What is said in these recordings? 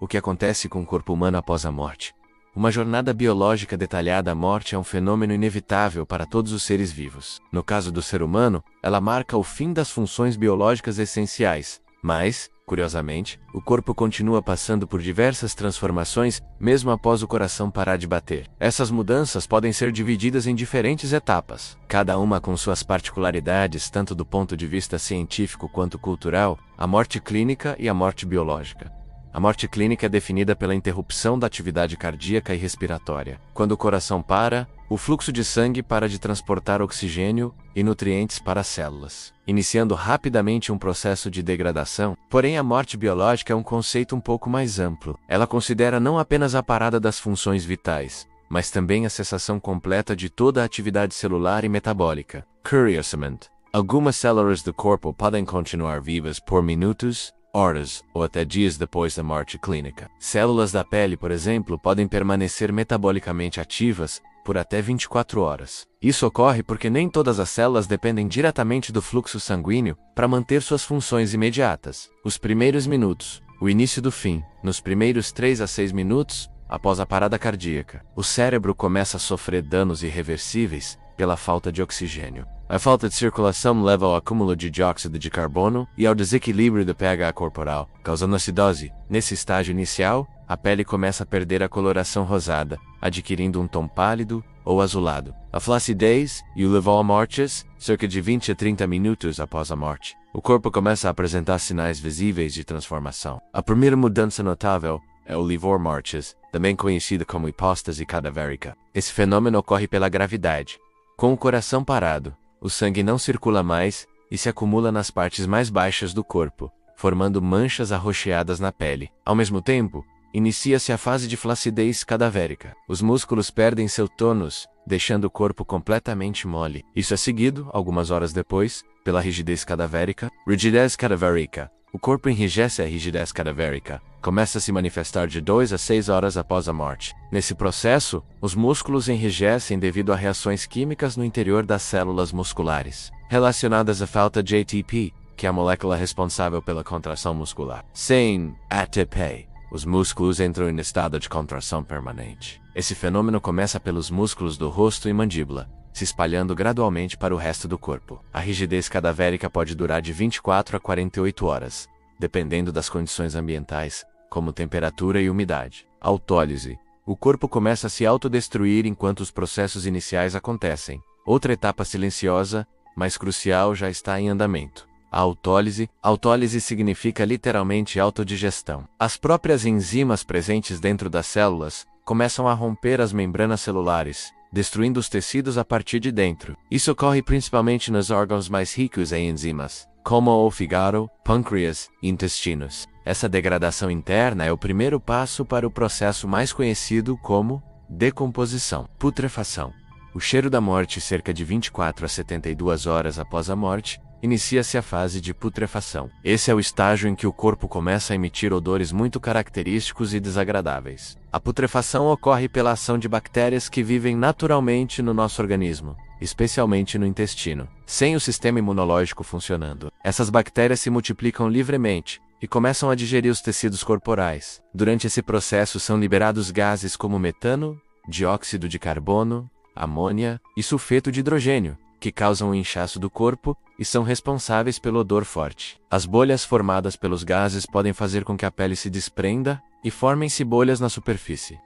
O que acontece com o corpo humano após a morte? Uma jornada biológica detalhada. A morte é um fenômeno inevitável para todos os seres vivos. No caso do ser humano, ela marca o fim das funções biológicas essenciais. Mas, curiosamente, o corpo continua passando por diversas transformações, mesmo após o coração parar de bater. Essas mudanças podem ser divididas em diferentes etapas, cada uma com suas particularidades, tanto do ponto de vista científico quanto cultural: a morte clínica e a morte biológica. A morte clínica é definida pela interrupção da atividade cardíaca e respiratória. Quando o coração para, o fluxo de sangue para de transportar oxigênio e nutrientes para as células, iniciando rapidamente um processo de degradação. Porém, a morte biológica é um conceito um pouco mais amplo. Ela considera não apenas a parada das funções vitais, mas também a cessação completa de toda a atividade celular e metabólica. Curiosamente, algumas células do corpo podem continuar vivas por minutos, horas ou até dias depois da morte clínica. Células da pele, por exemplo, podem permanecer metabolicamente ativas por até 24 horas. Isso ocorre porque nem todas as células dependem diretamente do fluxo sanguíneo para manter suas funções imediatas. Os primeiros minutos, o início do fim. Nos primeiros 3 a 6 minutos, após a parada cardíaca, o cérebro começa a sofrer danos irreversíveis pela falta de oxigênio. A falta de circulação leva ao acúmulo de dióxido de carbono e ao desequilíbrio do pH corporal, causando acidose. Nesse estágio inicial, a pele começa a perder a coloração rosada, adquirindo um tom pálido ou azulado. A flacidez e o livor mortis, cerca de 20 a 30 minutos após a morte. O corpo começa a apresentar sinais visíveis de transformação. A primeira mudança notável é o livor mortis, também conhecido como hipóstase cadavérica. Esse fenômeno ocorre pela gravidade. Com o coração parado, o sangue não circula mais e se acumula nas partes mais baixas do corpo, formando manchas arroxeadas na pele. Ao mesmo tempo, inicia-se a fase de flacidez cadavérica. Os músculos perdem seu tônus, deixando o corpo completamente mole. Isso é seguido, algumas horas depois, pela rigidez cadavérica. Rigidez cadavérica. O corpo enrijece. A rigidez cadavérica começa a se manifestar de 2 a 6 horas após a morte. Nesse processo, os músculos enrijecem devido a reações químicas no interior das células musculares, relacionadas à falta de ATP, que é a molécula responsável pela contração muscular. Sem ATP, os músculos entram em estado de contração permanente. Esse fenômeno começa pelos músculos do rosto e mandíbula, se espalhando gradualmente para o resto do corpo. A rigidez cadavérica pode durar de 24 a 48 horas, dependendo das condições ambientais, como temperatura e umidade. Autólise. O corpo começa a se autodestruir enquanto os processos iniciais acontecem. Outra etapa silenciosa, mas crucial, já está em andamento. A autólise. Autólise significa literalmente autodigestão. As próprias enzimas presentes dentro das células começam a romper as membranas celulares, destruindo os tecidos a partir de dentro. Isso ocorre principalmente nos órgãos mais ricos em enzimas, como o fígado, pâncreas e intestinos. Essa degradação interna é o primeiro passo para o processo mais conhecido como decomposição. Putrefação. O cheiro da morte. Cerca de 24 a 72 horas após a morte, inicia-se a fase de putrefação. Esse é o estágio em que o corpo começa a emitir odores muito característicos e desagradáveis. A putrefação ocorre pela ação de bactérias que vivem naturalmente no nosso organismo, especialmente no intestino. Sem o sistema imunológico funcionando, essas bactérias se multiplicam livremente e começam a digerir os tecidos corporais. Durante esse processo são liberados gases como metano, dióxido de carbono, amônia e sulfeto de hidrogênio, que causam o inchaço do corpo e são responsáveis pelo odor forte. As bolhas formadas pelos gases podem fazer com que a pele se desprenda e formem-se bolhas na superfície.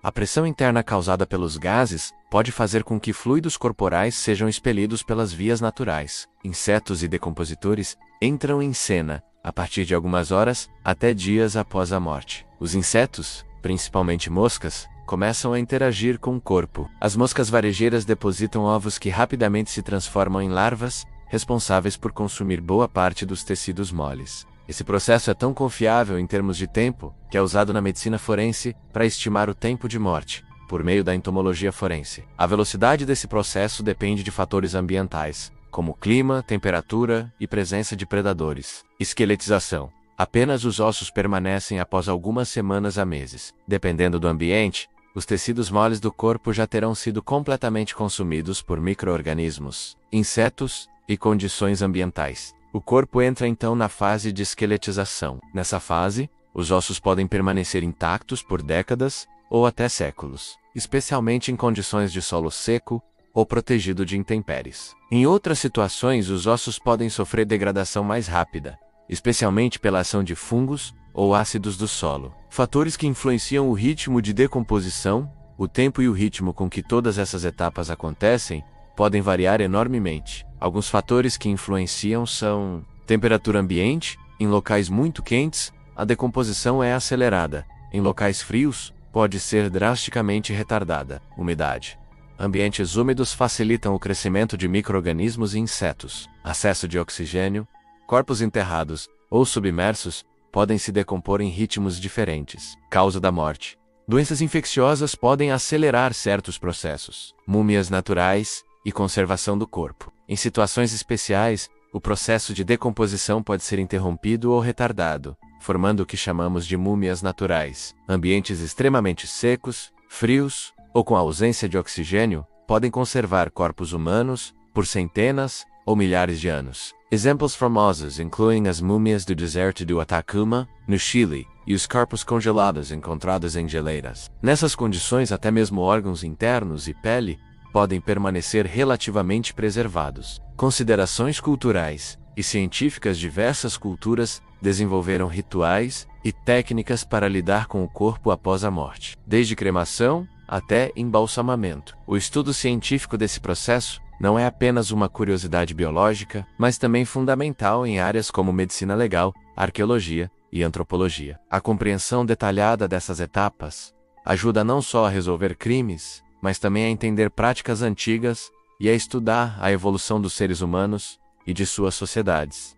A pressão interna causada pelos gases pode fazer com que fluidos corporais sejam expelidos pelas vias naturais. Insetos e decompositores entram em cena a partir de algumas horas até dias após a morte. Os insetos, principalmente moscas, começam a interagir com o corpo. As moscas varejeiras depositam ovos que rapidamente se transformam em larvas, responsáveis por consumir boa parte dos tecidos moles. Esse processo é tão confiável em termos de tempo, que é usado na medicina forense para estimar o tempo de morte, por meio da entomologia forense. A velocidade desse processo depende de fatores ambientais, como clima, temperatura e presença de predadores. Esqueletização. Apenas os ossos permanecem após algumas semanas a meses. Dependendo do ambiente, os tecidos moles do corpo já terão sido completamente consumidos por micro-organismos, insetos e condições ambientais. O corpo entra então na fase de esqueletização. Nessa fase, os ossos podem permanecer intactos por décadas ou até séculos, especialmente em condições de solo seco ou protegido de intempéries. Em outras situações, os ossos podem sofrer degradação mais rápida, especialmente pela ação de fungos ou ácidos do solo. Fatores que influenciam o ritmo de decomposição, o tempo e o ritmo com que todas essas etapas acontecem, podem variar enormemente. Alguns fatores que influenciam são temperatura ambiente. Em locais muito quentes, a decomposição é acelerada. Em locais frios, pode ser drasticamente retardada. Umidade. Ambientes úmidos facilitam o crescimento de micro-organismos e insetos. Acesso de oxigênio. Corpos enterrados ou submersos podem se decompor em ritmos diferentes. Causa da morte. Doenças infecciosas podem acelerar certos processos. Múmias naturais e conservação do corpo. Em situações especiais, o processo de decomposição pode ser interrompido ou retardado, formando o que chamamos de múmias naturais. Ambientes extremamente secos, frios ou com ausência de oxigênio podem conservar corpos humanos por centenas ou milhares de anos. Exemplos famosos incluem as múmias do deserto do Atacama, no Chile, e os corpos congelados encontrados em geleiras. Nessas condições, até mesmo órgãos internos e pele podem permanecer relativamente preservados. Considerações culturais e científicas. Diversas culturas desenvolveram rituais e técnicas para lidar com o corpo após a morte, desde cremação até embalsamamento. O estudo científico desse processo não é apenas uma curiosidade biológica, mas também fundamental em áreas como medicina legal, arqueologia e antropologia. A compreensão detalhada dessas etapas ajuda não só a resolver crimes, mas também a entender práticas antigas e a estudar a evolução dos seres humanos e de suas sociedades.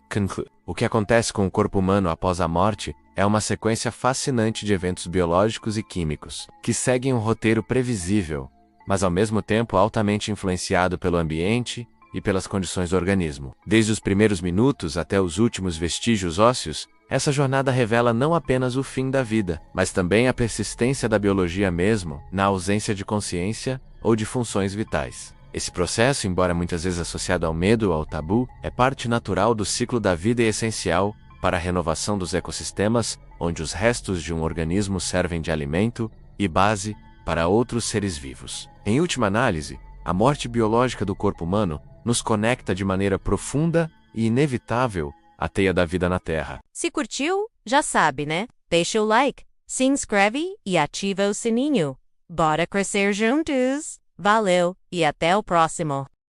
O que acontece com o corpo humano após a morte é uma sequência fascinante de eventos biológicos e químicos, que seguem um roteiro previsível, mas ao mesmo tempo altamente influenciado pelo ambiente e pelas condições do organismo. Desde os primeiros minutos até os últimos vestígios ósseos, essa jornada revela não apenas o fim da vida, mas também a persistência da biologia mesmo, na ausência de consciência ou de funções vitais. Esse processo, embora muitas vezes associado ao medo ou ao tabu, é parte natural do ciclo da vida e essencial para a renovação dos ecossistemas, onde os restos de um organismo servem de alimento e base para outros seres vivos. Em última análise, a morte biológica do corpo humano nos conecta de maneira profunda e inevitável à teia da vida na Terra. Se curtiu, já sabe, né? Deixa o like, se inscreve e ativa o sininho. Bora crescer juntos! Valeu e até o próximo!